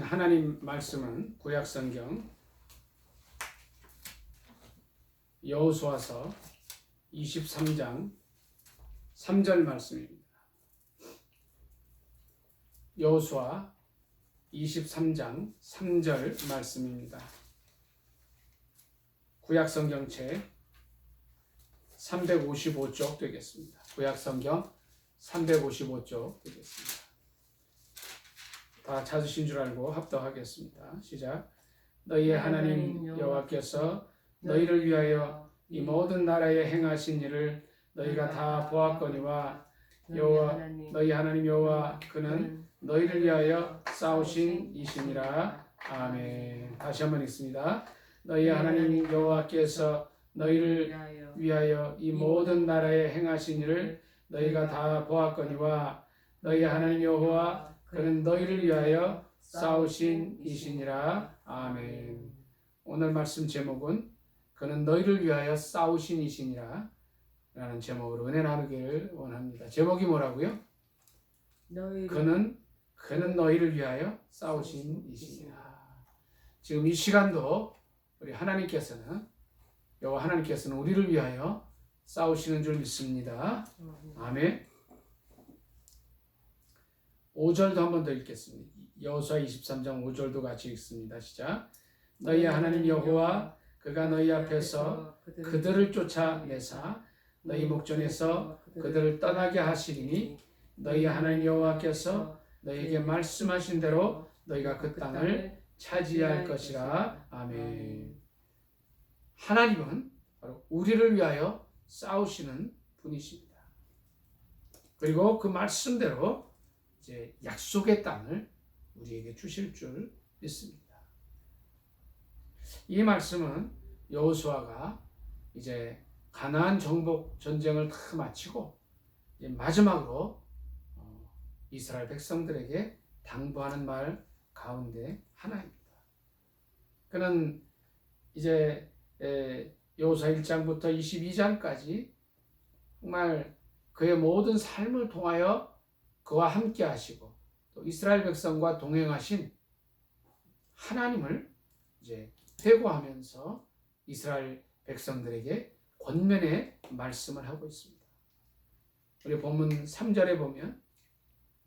하나님 말씀은 구약성경 여호수아서 23장 3절 말씀입니다. 여호수아 23장 3절 말씀입니다. 구약성경책 355쪽 되겠습니다. 구약성경 355쪽 되겠습니다. 다 찾으신 줄 알고 합독하겠습니다. 시작. 너희의 하나님 여호와께서 너희를 위하여 이 모든 나라에 행하신 일을 너희가 다 보았거니와 너희 하나님 여호와 그는 너희를 위하여 싸우신 이시니라. 아멘. 다시 한번 읽습니다. 너희의 하나님 여호와께서 너희를 위하여 이 모든 나라에 행하신 일을 너희가 다 보았거니와 너희 하나님 여호와 그는 너희를 위하여 싸우신 이시니라. 아멘. 오늘 말씀 제목은 그는 너희를 위하여 싸우신 이시니라 라는 제목으로 은혜 나누기를 원합니다. 제목이 뭐라고요? 그는 너희를 위하여 싸우신 이시니라. 지금 이 시간도 우리 하나님께서는 여호와 하나님께서는 우리를 위하여 싸우시는 줄 믿습니다. 아멘. 5절도 한 번 더 읽겠습니다. 여호수아 23장 5절도 같이 읽습니다. 시작. 너희 하나님 여호와 그가 너희 앞에서 그들을 쫓아내사 너희 목전에서 그들을 떠나게 하시리니 너희 하나님 여호와께서 너희에게 말씀하신 대로 너희가 그 땅을 차지할 것이라. 아멘. 하나님은 바로 우리를 위하여 싸우시는 분이십니다. 그리고 그 말씀대로 이제 약속의 땅을 우리에게 주실 줄 믿습니다. 이 말씀은 여호수아가 이제 가나안 정복 전쟁을 다 마치고 이제 마지막으로 이스라엘 백성들에게 당부하는 말 가운데 하나입니다. 그는 이제 여호수아 1장부터 22장까지 정말 그의 모든 삶을 통하여 그와 함께 하시고 또 이스라엘 백성과 동행하신 하나님을 이제 회고하면서 이스라엘 백성들에게 권면의 말씀을 하고 있습니다. 우리 본문 3절에 보면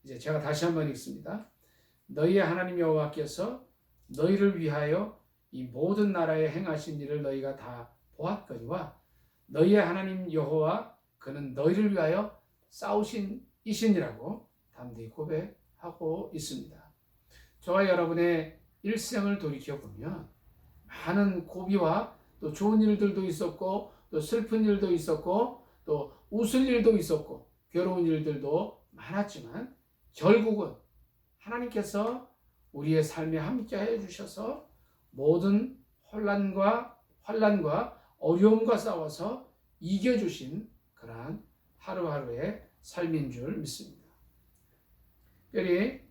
이제 제가 다시 한번 읽습니다. 너희의 하나님 여호와께서 너희를 위하여 이 모든 나라에 행하신 일을 너희가 다 보았거니와 너희의 하나님 여호와 그는 너희를 위하여 싸우신 이신이라고 담대히 고백하고 있습니다. 저와 여러분의 일생을 돌이켜보면 많은 고비와 또 좋은 일들도 있었고 또 슬픈 일도 있었고 또 웃을 일도 있었고 괴로운 일들도 많았지만 결국은 하나님께서 우리의 삶에 함께하여 주셔서 모든 혼란과 어려움과 싸워서 이겨주신 그러한 하루하루의 삶인 줄 믿습니다. 특별히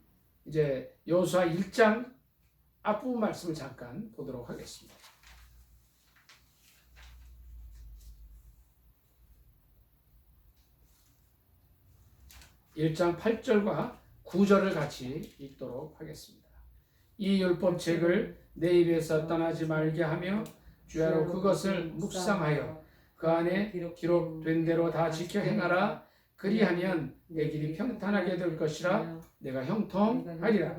이제 여호수아 1장 앞부분 말씀을 잠깐 보도록 하겠습니다. 1장 8절과 9절을 같이 읽도록 하겠습니다. 이 율법책을 내 입에서 떠나지 말게 하며 주야로 그것을 묵상하여 그 안에 기록된 대로 다 지켜 행하라. 그리하면 내 길이 평탄하게 될 것이라. 내가 형통하리라.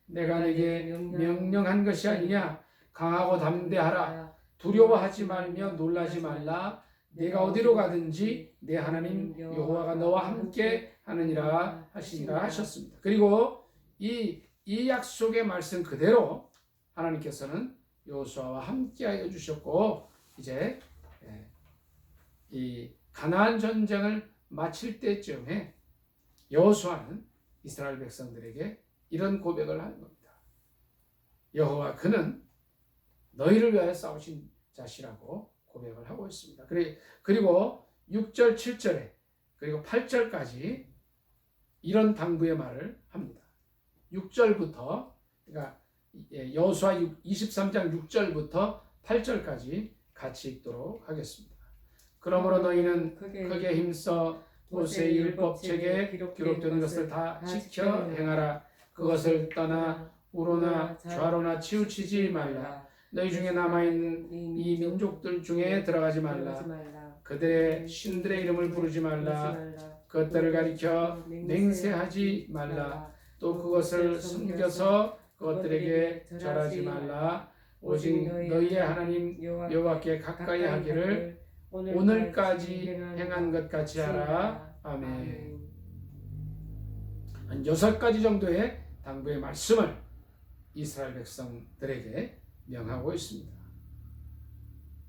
내가 내게 명령한 것이 아니냐. 강하고 담대하라. 두려워하지 말며 놀라지 말라. 내가 어디로 가든지 내 하나님 여호와가 너와 함께 하느니라 하시니라 하셨습니다. 그리고 이 약속의 말씀 그대로 하나님께서는 여호수아와 함께하여 주셨고 이제 이 가나안 전쟁을 마칠 때쯤에 여호수아는 이스라엘 백성들에게 이런 고백을 하는 겁니다. 여호와 그는 너희를 위하여 싸우신 자시라고 고백을 하고 있습니다. 그리고 6절, 7절에 그리고 8절까지 이런 당부의 말을 합니다. 6절부터 그러니까 여호수아 23장 6절부터 8절까지 같이 읽도록 하겠습니다. 그러므로 너희는 크게 힘써 모세의 율법책에 기록되는 것을 다 지켜 행하라. 그것을 떠나 우로나 좌로나 치우치지 말라. 너희 중에 남아있는 이 민족들 중에 들어가지 말라. 그들의 신들의 이름을 부르지 말라. 그것들을 가리켜 맹세하지 말라. 또 그것을 섬겨서 그것들에게 절하지 말라. 오직 너희의 하나님 여호와께 가까이 하기를 오늘까지 행한 것 같이 하라. 아멘. 한 6가지 정도의 당부의 말씀을 이스라엘 백성들에게 명하고 있습니다.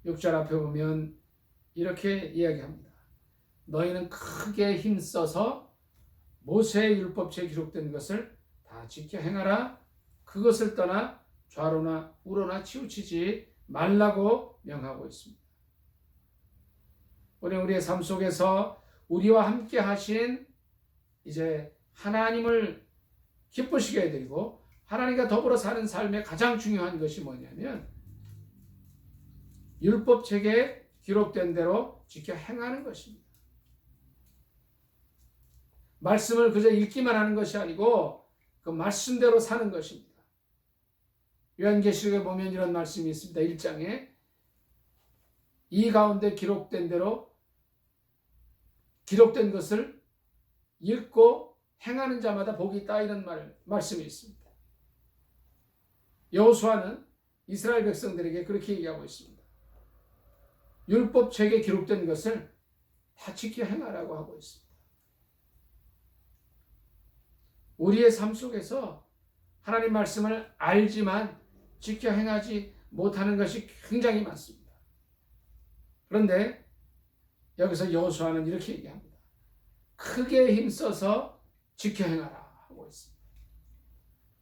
6절 앞에 보면 이렇게 이야기합니다. 너희는 크게 힘써서 모세의 율법책에 기록된 것을 다 지켜 행하라. 그것을 떠나 좌로나 우로나 치우치지 말라고 명하고 있습니다. 우리의 삶 속에서 우리와 함께 하신 이제 하나님을 기쁘시게 해드리고 하나님과 더불어 사는 삶의 가장 중요한 것이 뭐냐면 율법책에 기록된 대로 지켜 행하는 것입니다. 말씀을 그저 읽기만 하는 것이 아니고 그 말씀대로 사는 것입니다. 요한계시록에 보면 이런 말씀이 있습니다. 1장에 이 가운데 기록된 대로 기록된 것을 읽고 행하는 자마다 복이 있다, 이런 말씀이 있습니다. 여호수아는 이스라엘 백성들에게 그렇게 얘기하고 있습니다. 율법책에 기록된 것을 다 지켜 행하라고 하고 있습니다. 우리의 삶 속에서 하나님 말씀을 알지만 지켜 행하지 못하는 것이 굉장히 많습니다. 그런데 여기서 여호수아는 이렇게 얘기합니다. 크게 힘써서 지켜 행하라 하고 있습니다.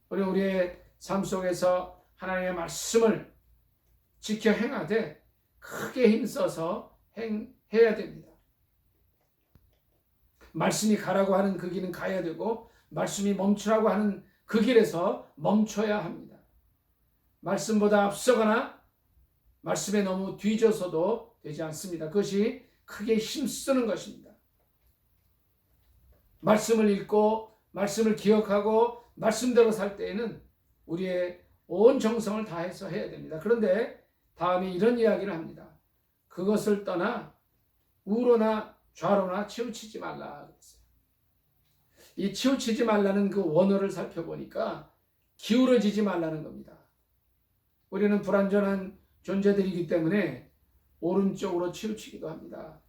우리의 삶 속에서 하나님의 말씀을 지켜 행하되 크게 힘써서 해야 됩니다. 말씀이 가라고 하는 그 길은 가야 되고 말씀이 멈추라고 하는 그 길에서 멈춰야 합니다. 말씀보다 앞서거나 말씀에 너무 뒤져서도 되지 않습니다. 그것이 크게 힘쓰는 것입니다. 말씀을 읽고 말씀을 기억하고 말씀대로 살 때에는 우리의 온 정성을 다해서 해야 됩니다. 그런데 다음에 이런 이야기를 합니다. 그것을 떠나 우로나 좌로나 치우치지 말라 그랬어요. 이 치우치지 말라는 그 원어를 살펴보니까 기울어지지 말라는 겁니다. 우리는 불완전한 존재들이기 때문에 오른쪽으로 치우치기도 합니다.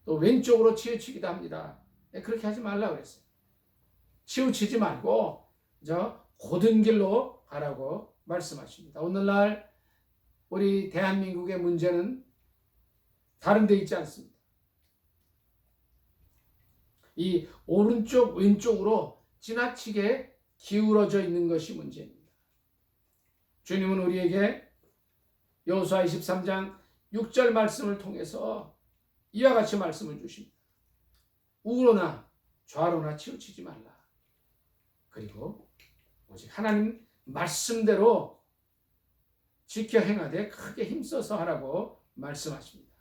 또 왼쪽으로 치우치기도 합니다. 그렇게 하지 말라 그랬어요. 치우치지 말고 저 고든 길로 가라고 말씀하십니다. 오늘날 우리 대한민국의 문제는 다른 데 있지 않습니다. 이 오른쪽 왼쪽으로 지나치게 기울어져 있는 것이 문제입니다. 주님은 우리에게 여호수아 23장 6절 말씀을 통해서 이와 같이 말씀을 주십니다. 우로나 좌로나 치우치지 말라. 그리고 오직 하나님 말씀대로 지켜 행하되 크게 힘써서 하라고 말씀하십니다.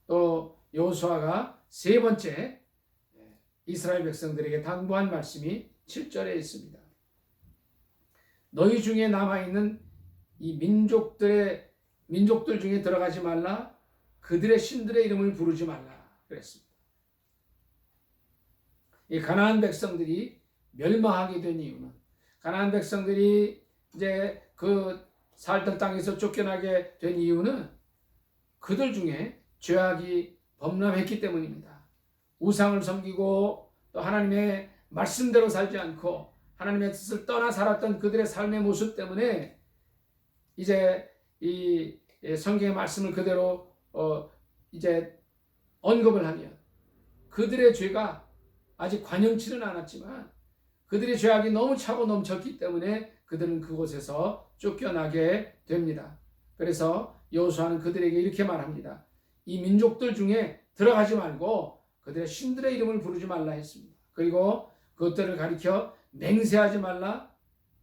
또 여호수아가 세 번째 이스라엘 백성들에게 당부한 말씀이 7절에 있습니다. 너희 중에 남아있는 이 민족들 중에 들어가지 말라. 그들의 신들의 이름을 부르지 말라 그랬습니다. 이 가나안 백성들이 멸망하게 된 이유는 가나안 백성들이 이제 그 살던 땅에서 쫓겨나게 된 이유는 그들 중에 죄악이 범람했기 때문입니다. 우상을 섬기고 또 하나님의 말씀대로 살지 않고 하나님의 뜻을 떠나 살았던 그들의 삶의 모습 때문에 이제 이 성경의 말씀을 그대로 이제 언급을 하면 그들의 죄가 아직 관영치는 않았지만 그들의 죄악이 너무 차고 넘쳤기 때문에 그들은 그곳에서 쫓겨나게 됩니다. 그래서 여호수아는 그들에게 이렇게 말합니다. 이 민족들 중에 들어가지 말고 그들의 신들의 이름을 부르지 말라 했습니다. 그리고 그것들을 가리켜 맹세하지 말라,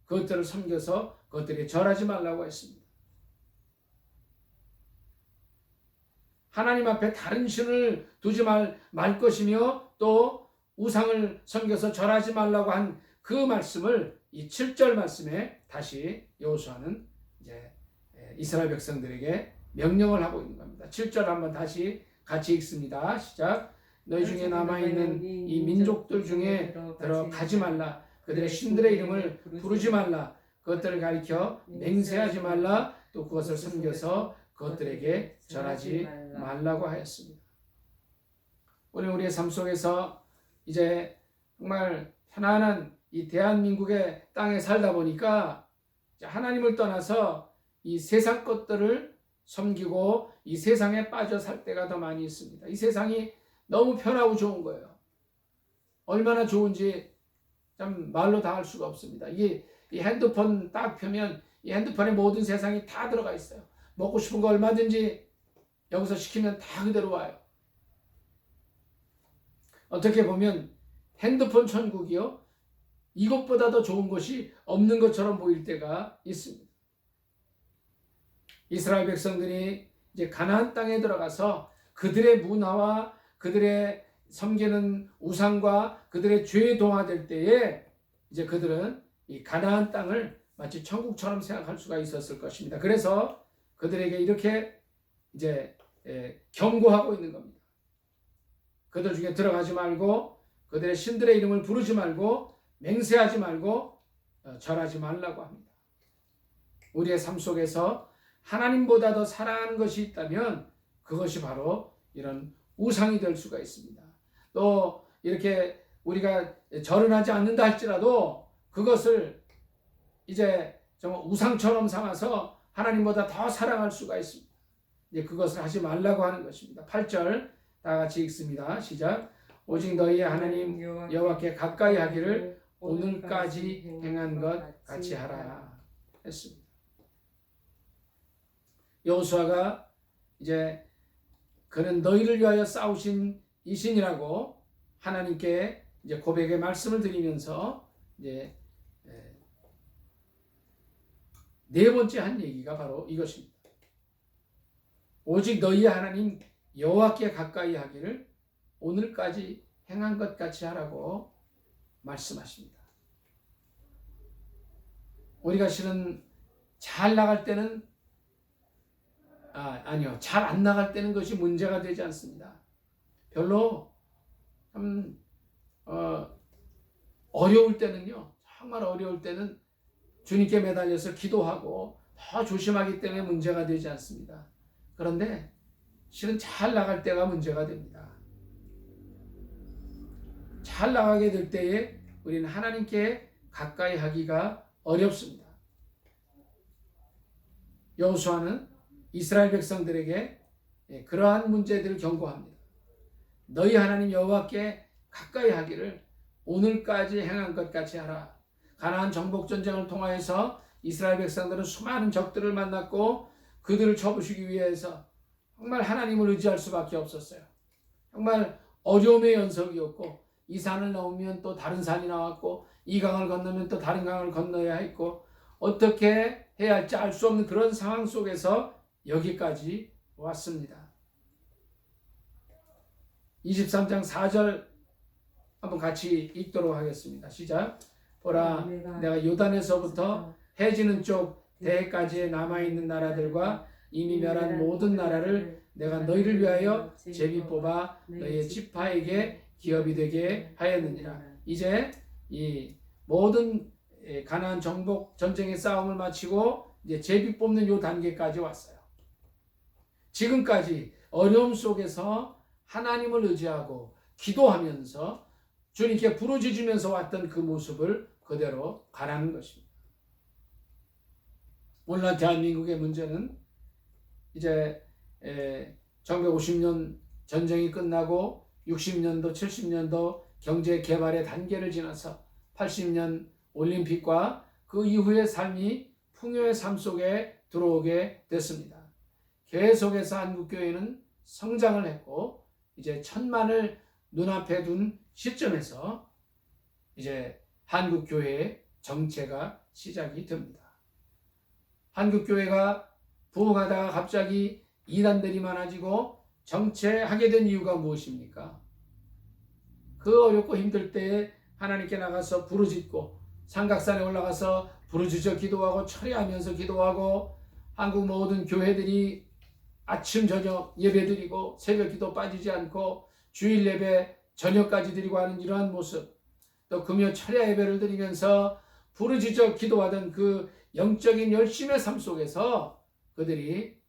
그것들을 섬겨서 그것들에 절하지 말라고 했습니다. 하나님 앞에 다른 신을 두지 말 것이며 또 우상을 섬겨서 절하지 말라고 한 그 말씀을 이 7절 말씀에 다시 여호수아는 이제 이스라엘 백성들에게 명령을 하고 있는 겁니다. 7절 한번 다시 같이 읽습니다. 시작. 너희 중에 남아있는 이 민족들 중에 들어가지 말라. 그들의 신들의 이름을 부르지 말라. 그것들을 가리켜 맹세하지 말라. 또 그것을 섬겨서 그것들에게 절하지 말라고 하였습니다. 우리의 삶 속에서 이제 정말 편안한 이 대한민국의 땅에 살다 보니까 하나님을 떠나서 이 세상 것들을 섬기고 이 세상에 빠져 살 때가 더 많이 있습니다. 이 세상이 너무 편하고 좋은 거예요. 얼마나 좋은지 참 말로 다 할 수가 없습니다. 이 핸드폰 딱 펴면 이 핸드폰에 모든 세상이 다 들어가 있어요. 먹고 싶은 거 얼마든지 여기서 시키면 다 그대로 와요. 어떻게 보면 핸드폰 천국이요, 이것보다 더 좋은 것이 없는 것처럼 보일 때가 있습니다. 이스라엘 백성들이 이제 가나안 땅에 들어가서 그들의 문화와 그들의 섬기는 우상과 그들의 죄에 동화될 때에 이제 그들은 이 가나안 땅을 마치 천국처럼 생각할 수가 있었을 것입니다. 그래서 그들에게 이렇게 이제 경고하고 있는 겁니다. 그들 중에 들어가지 말고 그들의 신들의 이름을 부르지 말고 맹세하지 말고 절하지 말라고 합니다. 우리의 삶 속에서 하나님보다 더 사랑하는 것이 있다면 그것이 바로 이런 우상이 될 수가 있습니다. 또 이렇게 우리가 절은 하지 않는다 할지라도 그것을 이제 정말 우상처럼 삼아서 하나님보다 더 사랑할 수가 있습니다. 이제 그것을 하지 말라고 하는 것입니다. 8절 다 같이 읽습니다. 시작. 오직 너희의 하나님 여호와께 가까이 하기를 오늘까지 행한 것 같이 하라 했습니다. 여호수아가 이제 그는 너희를 위하여 싸우신 이신이라고 하나님께 이제 고백의 말씀을 드리면서 이제 네 번째 한 얘기가 바로 이것입니다. 오직 너희의 하나님 여호와께 가까이 하기를 오늘까지 행한 것 같이 하라고 말씀하십니다. 우리가 실은 잘 나갈 때는 아니요, 잘 안 나갈 때는 그것이 문제가 되지 않습니다. 별로 어려울 때는요, 정말 어려울 때는 주님께 매달려서 기도하고 더 조심하기 때문에 문제가 되지 않습니다. 그런데 실은 잘 나갈 때가 문제가 됩니다. 잘 나가게 될 때에 우리는 하나님께 가까이 하기가 어렵습니다. 여호수아는 이스라엘 백성들에게 그러한 문제들을 경고합니다. 너희 하나님 여호와께 가까이 하기를 오늘까지 행한 것 같이 하라. 가나안 정복 전쟁을 통하여서 이스라엘 백성들은 수많은 적들을 만났고 그들을 쳐부수기 위해서 정말 하나님을 의지할 수밖에 없었어요. 정말 어려움의 연속이었고 이 산을 넘으면 또 다른 산이 나왔고 이 강을 건너면 또 다른 강을 건너야 했고 어떻게 해야 할지 알 수 없는 그런 상황 속에서 여기까지 왔습니다. 23장 4절 한번 같이 읽도록 하겠습니다. 시작. 보라, 내가 요단에서부터 해지는 쪽 대해까지 남아있는 나라들과 이미 멸한 모든 나라를 내가 너희를 위하여 제비 뽑아 너희의 지파에게 기업이 되게 하였느니라. 이제 이 모든 가나안 정복 전쟁의 싸움을 마치고 이제 제비 뽑는 요 단계까지 왔어요. 지금까지 어려움 속에서 하나님을 의지하고 기도하면서 주님께 부르짖으면서 왔던 그 모습을 그대로 가라는 것입니다. 오늘날 대한민국의 문제는 이제 1950년 전쟁이 끝나고 60년도, 70년도 경제 개발의 단계를 지나서 80년 올림픽과 그 이후의 삶이 풍요의 삶 속에 들어오게 됐습니다. 계속해서 한국교회는 성장을 했고 이제 1000만을 눈앞에 둔 시점에서 이제 한국교회의 정체가 시작이 됩니다. 한국교회가 부흥하다가 갑자기 이단들이 많아지고 정체하게 된 이유가 무엇입니까? 그 어렵고 힘들 때에 하나님께 나가서 부르짖고 삼각산에 올라가서 부르짖어 기도하고 철야하면서 기도하고 한국 모든 교회들이 아침 저녁 예배드리고 새벽 기도 빠지지 않고 주일 예배 저녁까지 드리고 하는 이러한 모습, 또 금요 철야 예배를 드리면서 부르짖어 기도하던 그 영적인 열심의 삶 속에서 그들이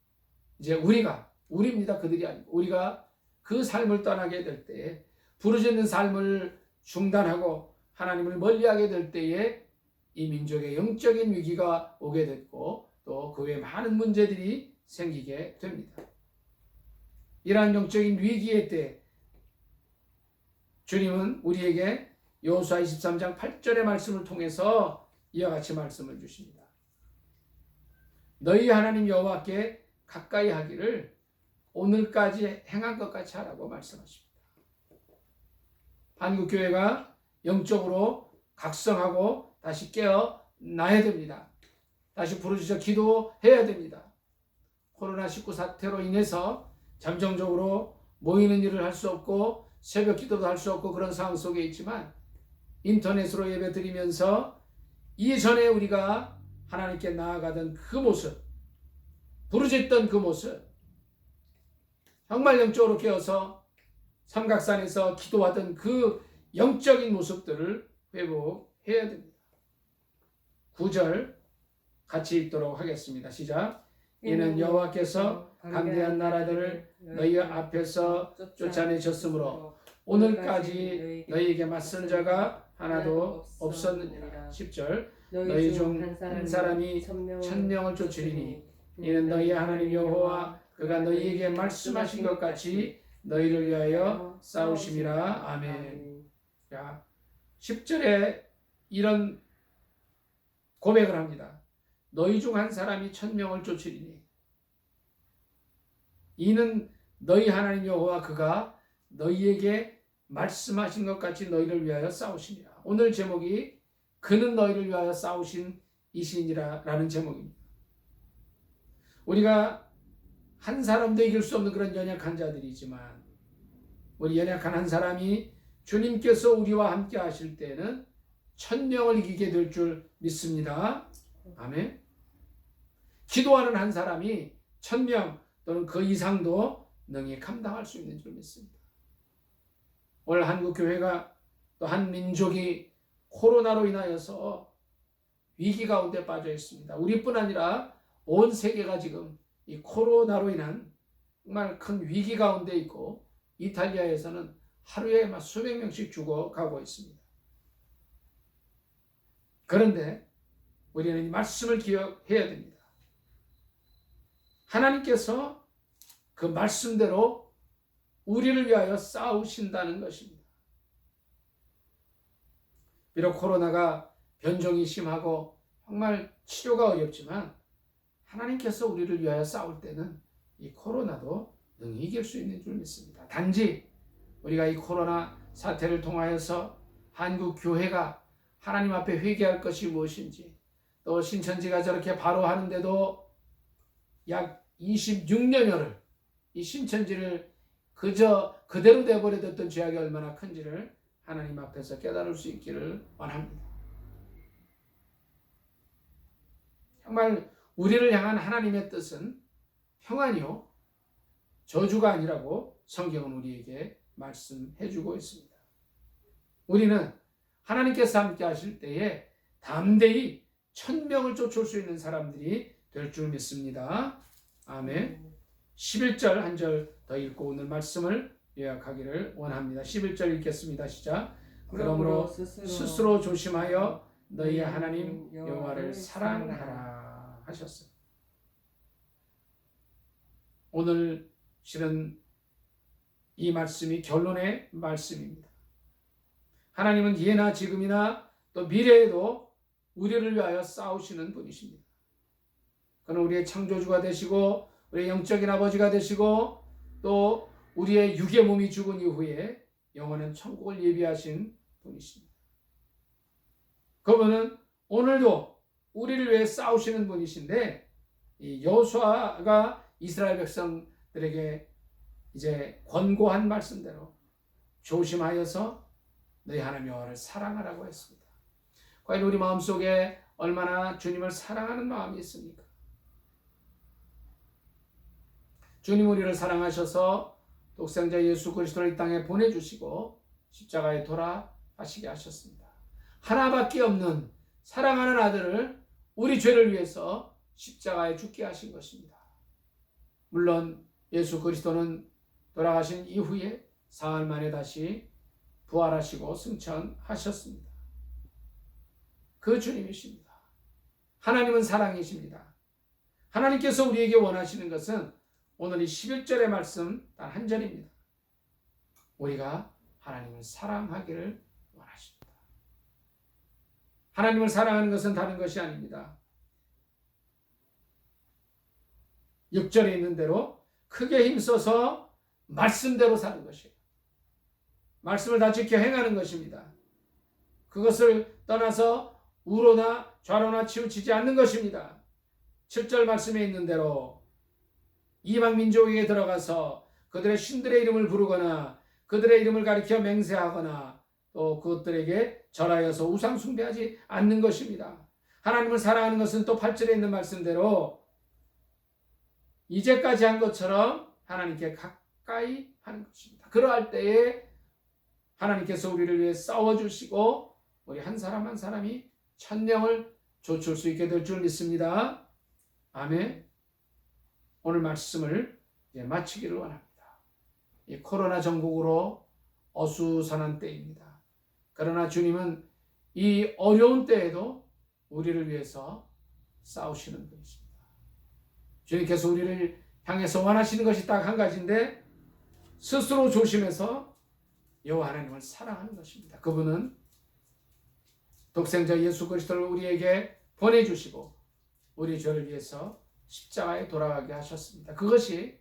이제 우리입니다. 그들이 아니고 우리가 그 삶을 떠나게 될 때에 부르짖는 삶을 중단하고 하나님을 멀리하게 될 때에 이 민족의 영적인 위기가 오게 됐고 또 그 외에 많은 문제들이 생기게 됩니다. 이러한 영적인 위기의 때 주님은 우리에게 여호수아 23장 8절의 말씀을 통해서 이와 같이 말씀을 주십니다. 너희 하나님 여호와께 가까이 하기를 오늘까지 행한 것 같이 하라고 말씀하십니다. 한국교회가 영적으로 각성하고 다시 깨어나야 됩니다. 다시 부르짖어 기도해야 됩니다. 코로나19 사태로 인해서 잠정적으로 모이는 일을 할 수 없고 새벽 기도도 할 수 없고 그런 상황 속에 있지만 인터넷으로 예배 드리면서 이전에 우리가 하나님께 나아가던 그 모습, 부르짖던 그 모습, 정말 영적으로 깨어서 삼각산에서 기도하던 그 영적인 모습들을 회복해야 됩니다. 9절 같이 읽도록 하겠습니다. 시작. 이는 여호와께서 강대한 나라들을 너희 앞에서 쫓아내셨으므로 오늘까지 너희에게 맞선 자가 하나도 없었느니라. 10절. 너희 중 한 사람이 1000명을 쫓으리니 이는 너희 하나님 여호와 그가 너희에게 말씀하신 것 같이 너희를 위하여 싸우심이라. 아멘. 자, 10절에 이런 고백을 합니다. 너희 중 한 사람이 1000명을 쫓으리니 이는 너희 하나님 여호와 그가 너희에게 말씀하신 것 같이 너희를 위하여 싸우시니라. 오늘 제목이 그는 너희를 위하여 싸우신 이신이라 라는 제목입니다. 우리가 한 사람도 이길 수 없는 그런 연약한 자들이지만 우리 연약한 한 사람이 주님께서 우리와 함께 하실 때는 1000명을 이기게 될 줄 믿습니다. 아멘. 기도하는 한 사람이 1000명 또는 그 이상도 능히 감당할 수 있는 줄 믿습니다. 오늘 한국교회가 또 한 민족이 코로나로 인하여서 위기 가운데 빠져 있습니다. 우리뿐 아니라 온 세계가 지금 이 코로나로 인한 정말 큰 위기 가운데 있고 이탈리아에서는 하루에 막 수백 명씩 죽어가고 있습니다. 그런데 우리는 이 말씀을 기억해야 됩니다. 하나님께서 그 말씀대로 우리를 위하여 싸우신다는 것입니다. 비록 코로나가 변종이 심하고 정말 치료가 어렵지만 하나님께서 우리를 위하여 싸울 때는 이 코로나도 능히 이길 수 있는 줄 믿습니다. 단지 우리가 이 코로나 사태를 통하여서 한국 교회가 하나님 앞에 회개할 것이 무엇인지, 또 신천지가 저렇게 바로 하는데도 약 26년여를 이 신천지를 그대로 내버려뒀던 죄악이 얼마나 큰지를 하나님 앞에서 깨달을 수 있기를 원합니다. 정말 우리를 향한 하나님의 뜻은 평안이요 저주가 아니라고 성경은 우리에게 말씀해주고 있습니다. 우리는 하나님께서 함께 하실 때에 담대히 1000명을 쫓을 수 있는 사람들이 될 줄 믿습니다. 아멘. 11절 한 절 더 읽고 오늘 말씀을 요약하기를 원합니다. 11절 읽겠습니다. 시작. 그러므로 스스로 조심하여 너희의 하나님 여호와를 사랑하라 하셨어요. 오늘 실은 이 말씀이 결론의 말씀입니다. 하나님은 예나 지금이나 또 미래에도 우리를 위하여 싸우시는 분이십니다. 그는 우리의 창조주가 되시고 우리의 영적인 아버지가 되시고 또 우리의 육의 몸이 죽은 이후에 영원한 천국을 예비하신 분이십니다. 그분은 오늘도 우리를 위해 싸우시는 분이신데 이 여호수아가 이스라엘 백성들에게 이제 권고한 말씀대로 조심하여서 너희 하나님 여호와를 사랑하라고 했습니다. 과연 우리 마음속에 얼마나 주님을 사랑하는 마음이 있습니까? 주님 우리를 사랑하셔서 독생자 예수 그리스도를 이 땅에 보내주시고 십자가에 돌아가시게 하셨습니다. 하나밖에 없는 사랑하는 아들을 우리 죄를 위해서 십자가에 죽게 하신 것입니다. 물론 예수 그리스도는 돌아가신 이후에 사흘 만에 다시 부활하시고 승천하셨습니다. 그 주님이십니다. 하나님은 사랑이십니다. 하나님께서 우리에게 원하시는 것은 오늘 이 11절의 말씀 단 한 절입니다. 우리가 하나님을 사랑하기를 원하십니다. 하나님을 사랑하는 것은 다른 것이 아닙니다. 6절에 있는 대로 크게 힘써서 말씀대로 사는 것이에요. 말씀을 다 지켜 행하는 것입니다. 그것을 떠나서 우로나 좌로나 치우치지 않는 것입니다. 7절 말씀에 있는 대로 이방 민족에게 들어가서 그들의 신들의 이름을 부르거나 그들의 이름을 가리켜 맹세하거나 또 그것들에게 절하여서 우상 숭배하지 않는 것입니다. 하나님을 사랑하는 것은 또 8절에 있는 말씀대로 이제까지 한 것처럼 하나님께 가까이 하는 것입니다. 그러할 때에 하나님께서 우리를 위해 싸워주시고 우리 한 사람 한 사람이 천명을 좇을 수 있게 될 줄 믿습니다. 아멘. 오늘 말씀을 이제 마치기를 원합니다. 이 코로나 전국으로 어수선한 때입니다. 그러나 주님은 이 어려운 때에도 우리를 위해서 싸우시는 분이십니다. 주님께서 우리를 향해서 원하시는 것이 딱 한 가지인데 스스로 조심해서 여호와 하나님을 사랑하는 것입니다. 그분은 독생자 예수 그리스도를 우리에게 보내주시고 우리 죄를 위해서 십자가에 돌아가게 하셨습니다. 그것이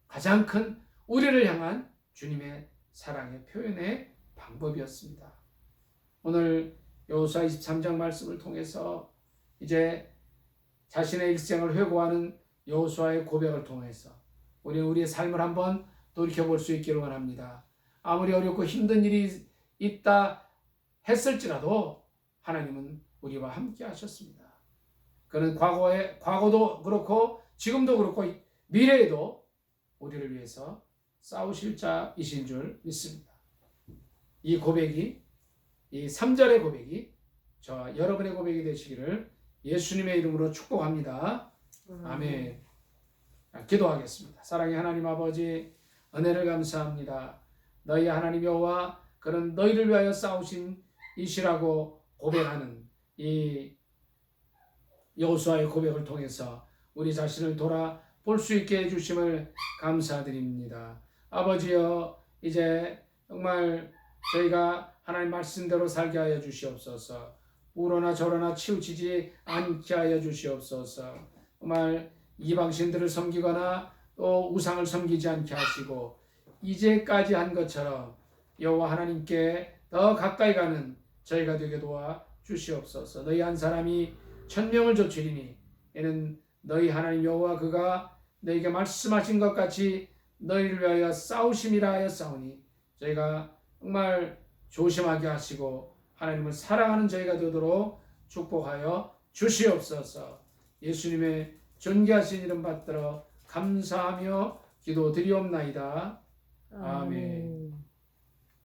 가장 큰 우리를 향한 주님의 사랑의 표현의 방법이었습니다. 오늘 여호수아 23장 말씀을 통해서 이제 자신의 일생을 회고하는 여호수아의 고백을 통해서 우리는 우리의 삶을 한번 돌이켜볼 수 있기를 원합니다. 아무리 어렵고 힘든 일이 있다 했을지라도 하나님은 우리와 함께 하셨습니다. 그는 과거도 그렇고 지금도 그렇고 미래에도 우리를 위해서 싸우실 자이신 줄 믿습니다. 이 고백이, 이 3절의 고백이 저와 여러분의 고백이 되시기를 예수님의 이름으로 축복합니다. 아멘. 기도하겠습니다. 사랑의 하나님 아버지, 은혜를 감사합니다. 너희 하나님 여호와, 그런 너희를 위하여 싸우신 이시라고 고백하는 이 여호수아의 고백을 통해서 우리 자신을 돌아볼 수 있게 해주심을 감사드립니다. 아버지여, 이제 정말 저희가 하나님 말씀대로 살게 하여 주시옵소서. 우로나 저로나 치우치지 않게 하여 주시옵소서. 정말 이방신들을 섬기거나 또 우상을 섬기지 않게 하시고 이제까지 한 것처럼 여호와 하나님께 더 가까이 가는 저희가 되게 도와 주시옵소서. 너희 한 사람이 천명을 좇으리니 이는 너희 하나님 여호와 그가 너희에게 말씀하신 것 같이 너희를 위하여 싸우심이라 하여 싸우니 저희가 정말 조심하게 하시고 하나님을 사랑하는 저희가 되도록 축복하여 주시옵소서. 예수님의 존귀하신 이름 받들어 감사하며 기도드리옵나이다. 아멘.